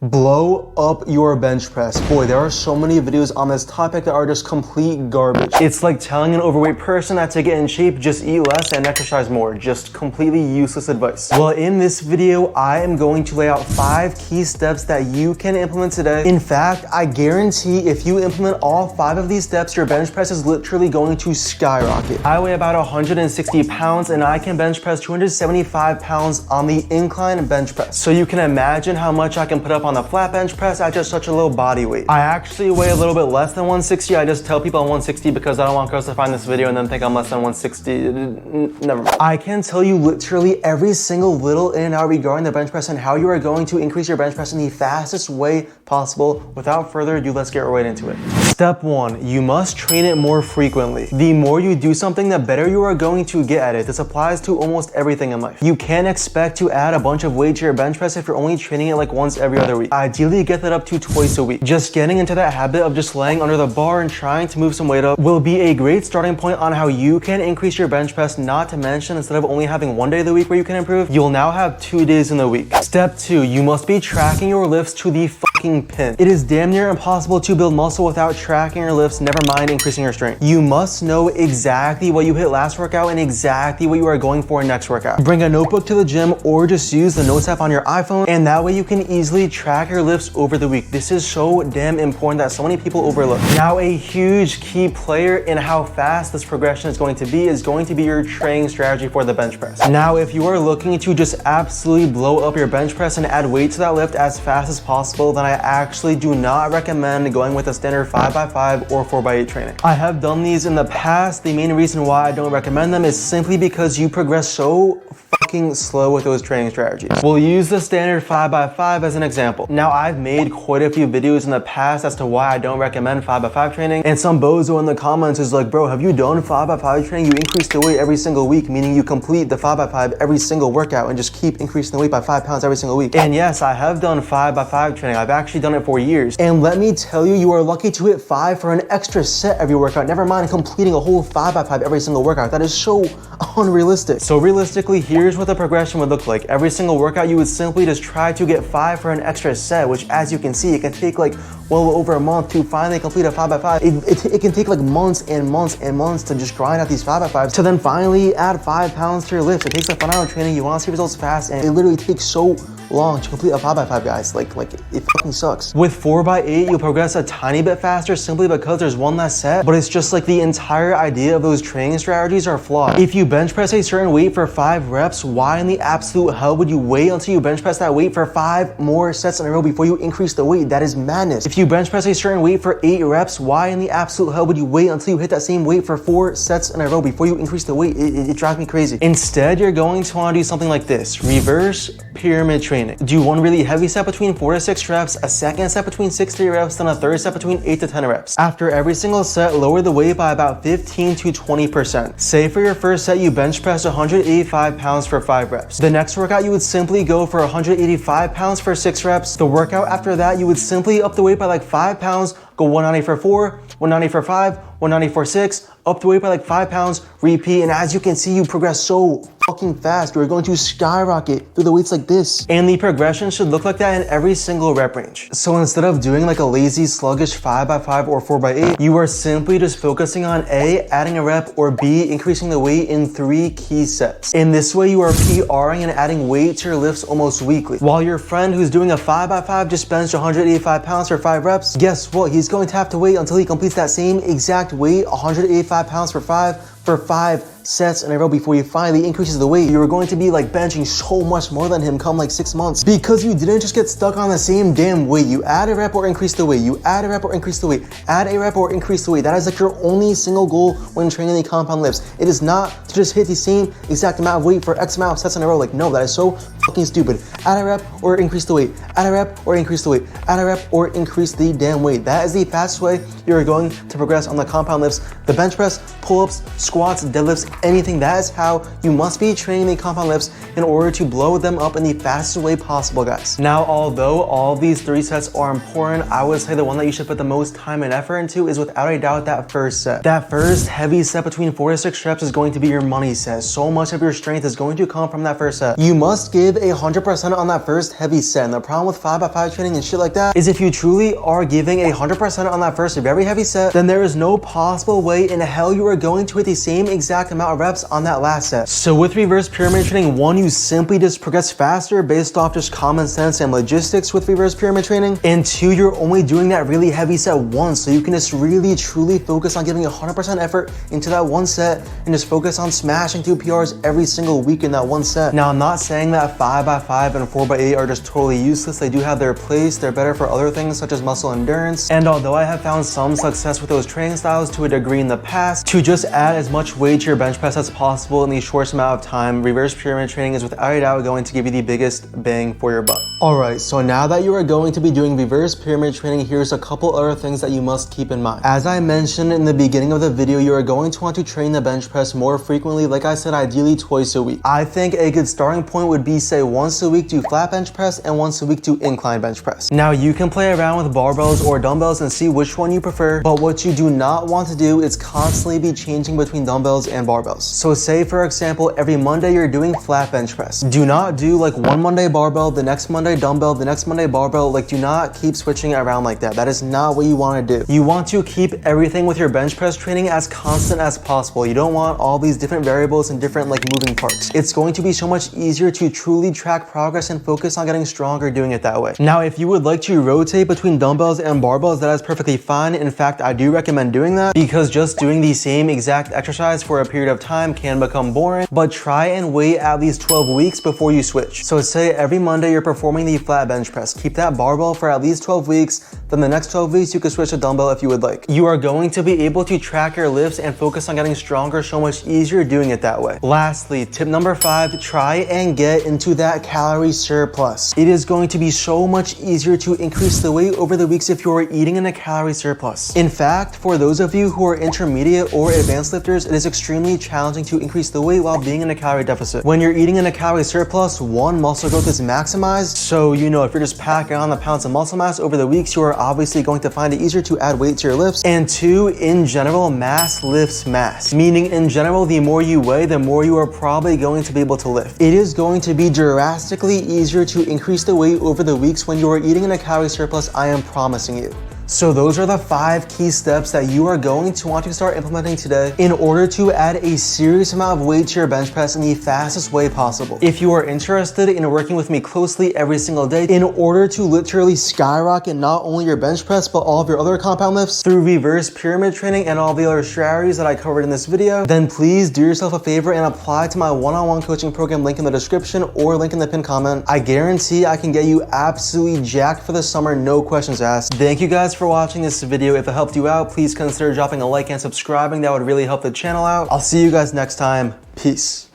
Blow up your bench press. Boy, there are so many videos on this topic that are just complete garbage. It's like telling an overweight person that to get in shape, just eat less and exercise more. Just completely useless advice. Well, in this video, I am going to lay out 5 key steps that you can implement today. In fact, I guarantee if you implement all 5 of these steps, your bench press is literally going to skyrocket. I weigh about 160 pounds and I can bench press 275 pounds on the incline bench press. So you can imagine how much I can put up on the flat bench press at just such a low body weight. I actually weigh a little bit less than 160. I just tell people I'm 160 because I don't want girls to find this video and then think I'm less than 160. Never mind. I can tell you literally every single little in and out regarding the bench press and how you are going to increase your bench press in the fastest way possible. Without further ado, let's get right into it. Step 1, you must train it more frequently. The more you do something, the better you are going to get at it. This applies to almost everything in life. You can't expect to add a bunch of weight to your bench press if you're only training it like once every other week. Ideally, get that up to twice a week. Just getting into that habit of just laying under the bar and trying to move some weight up will be a great starting point on how you can increase your bench press. Not to mention, instead of only having one day of the week where you can improve, you'll now have 2 days in the week. Step 2, you must be tracking your lifts to the fucking pin. It is damn near impossible to build muscle without tracking your lifts, never mind increasing your strength. You must know exactly what you hit last workout and exactly what you are going for next workout. Bring a notebook to the gym or just use the notes app on your iPhone, and that way you can easily track your lifts over the week. This is so damn important that so many people overlook. Now, a huge key player in how fast this progression is going to be your training strategy for the bench press. Now, if you are looking to just absolutely blow up your bench press and add weight to that lift as fast as possible, then I actually do not recommend going with a standard 5x5 or 4x8 training. I have done these in the past. The main reason why I don't recommend them is simply because you progress so fucking slow with those training strategies. We'll use the standard 5x5 as an example. Now, I've made quite a few videos in the past as to why I don't recommend 5x5 training, and some bozo in the comments is like, bro, have you done 5x5 training? You increase the weight every single week, meaning you complete the 5x5 every single workout and just keep increasing the weight by 5 pounds every single week. And yes, I have done 5x5 training. I've actually done it for years. And let me tell you, you are lucky to hit 5 for an extra set every workout, never mind completing a whole 5x5 every single workout. That is so unrealistic. So realistically, here's what the progression would look like. Every single workout, you would simply just try to get 5 for an extra set, which as you can see, it can take like well over a month to finally complete a 5x5. It can take like months and months and months to just grind out these 5x5s to then finally add 5 pounds to your lifts. It takes a fun hour of training. You want to see results fast, and it literally takes so long to complete a 5x5, guys. Like it fucking sucks. With 4x8, you'll progress a tiny bit faster simply because there's one less set, but it's just like the entire idea of those training strategies are flawed. If you bench press a certain weight for 5 reps, why in the absolute hell would you wait until you bench press that weight for 5 more sets in a row before you increase the weight? That is madness. If you bench press a certain weight for 8 reps, why in the absolute hell would you wait until you hit that same weight for 4 sets in a row before you increase the weight? It drives me crazy. Instead, you're going to want to do something like this: reverse pyramid training. Do one really heavy set between 4 to 6 reps, a second set between 6 to 8 reps, then a third set between 8 to 10 reps. After every single set, lower the weight by about 15 to 20%. Say for your first set, you bench press 185 pounds for 5 reps. The next workout, you would simply go for 185 pounds for 6 reps. The workout after that, you would simply up the weight by like 5 pounds, go 190 for 4, 190 for 5, 190 for 6, up the weight by like 5 pounds, repeat, and as you can see, you progress so fucking fast. You're going to skyrocket through the weights like this. And the progression should look like that in every single rep range. So instead of doing like a lazy, sluggish 5x5 or 4x8, you are simply just focusing on A, adding a rep, or B, increasing the weight in 3 key sets. In this way, you are PRing and adding weight to your lifts almost weekly. While your friend who's doing a 5x5 just benched 185 pounds for 5 reps, guess what? He's going to have to wait until he completes that same exact weight, 185 pounds for 5 sets in a row before he finally increases the weight. You're going to be like benching so much more than him come like 6 months because you didn't just get stuck on the same damn weight. You add a rep or increase the weight. You add a rep or increase the weight. Add a rep or increase the weight. That is like your only single goal when training the compound lifts. It is not to just hit the same exact amount of weight for X amount of sets in a row. Like, no, that is so fucking stupid. Add a rep or increase the weight. Add a rep or increase the weight. Add a rep or increase the damn weight. That is the fastest way you're going to progress on the compound lifts. The bench press, pull-ups, squats, deadlifts, anything. That is how you must be training the compound lifts in order to blow them up in the fastest way possible, guys. Now, although all of these 3 sets are important, I would say the one that you should put the most time and effort into is without a doubt that first set. That first heavy set between 4 to 6 reps is going to be your money set. So much of your strength is going to come from that first set. You must give 100% on that first heavy set. And the problem with 5x5 training and shit like that is if you truly are giving 100% on that first very heavy set, then there is no possible way in hell you are going to hit the same exact amount of reps on that last set. So with reverse pyramid training, 1, you simply just progress faster based off just common sense and logistics with reverse pyramid training. And 2, you're only doing that really heavy set once, so you can just really truly focus on giving 100% effort into that one set and just focus on smashing 2 PRs every single week in that one set. Now, I'm not saying that 5x5 and 4x8 are just totally useless. They do have their place. They're better for other things such as muscle endurance. And although I have found some success with those training styles to a degree in the past, to just add as much weight to your bench press as possible in the shortest amount of time, reverse pyramid training is without a doubt going to give you the biggest bang for your buck. Alright, so now that you are going to be doing reverse pyramid training, here's a couple other things that you must keep in mind. As I mentioned in the beginning of the video, you are going to want to train the bench press more frequently. Like I said, ideally twice a week. I think a good starting point would be, say, once a week do flat bench press and once a week do incline bench press. Now, you can play around with barbells or dumbbells and see which one you prefer, but what you do not want to do is constantly be changing between dumbbells and barbells. So say, for example, every Monday you're doing flat bench press. Do not do like one Monday barbell, the next Monday dumbbell, the next Monday barbell. Like, do not keep switching it around like that. That is not what you want to do. You want to keep everything with your bench press training as constant as possible. You don't want all these different variables and different like moving parts. It's going to be so much easier to truly track progress and focus on getting stronger doing it that way. Now, if you would like to rotate between dumbbells and barbells, that is perfectly fine. In fact, I do recommend doing that because just doing the same exact exercise for a period of time can become boring, but try and wait at least 12 weeks before you switch. So say every Monday you're performing the flat bench press. Keep that barbell for at least 12 weeks. Then the next 12 weeks you can switch to dumbbell if you would like. You are going to be able to track your lifts and focus on getting stronger so much easier doing it that way. Lastly, tip number 5, try and get into that calorie surplus. It is going to be so much easier to increase the weight over the weeks if you are eating in a calorie surplus. In fact, for those of you who are intermediate or advanced lifters, it is extremely challenging to increase the weight while being in a calorie deficit. When you're eating in a calorie surplus, 1, muscle growth is maximized. So, you know, if you're just packing on the pounds of muscle mass over the weeks, you are obviously going to find it easier to add weight to your lifts. And 2, in general, mass lifts mass. Meaning, in general, the more you weigh, the more you are probably going to be able to lift. It is going to be drastically easier to increase the weight over the weeks when you are eating in a calorie surplus, I am promising you. So those are the 5 key steps that you are going to want to start implementing today in order to add a serious amount of weight to your bench press in the fastest way possible. If you are interested in working with me closely every single day in order to literally skyrocket not only your bench press but all of your other compound lifts through reverse pyramid training and all the other strategies that I covered in this video, then please do yourself a favor and apply to my one-on-one coaching program, link in the description or link in the pinned comment. I guarantee I can get you absolutely jacked for the summer, no questions asked. Thank you guys for watching this video. If it helped you out, please consider dropping a like and subscribing. That would really help the channel out. I'll see you guys next time. Peace.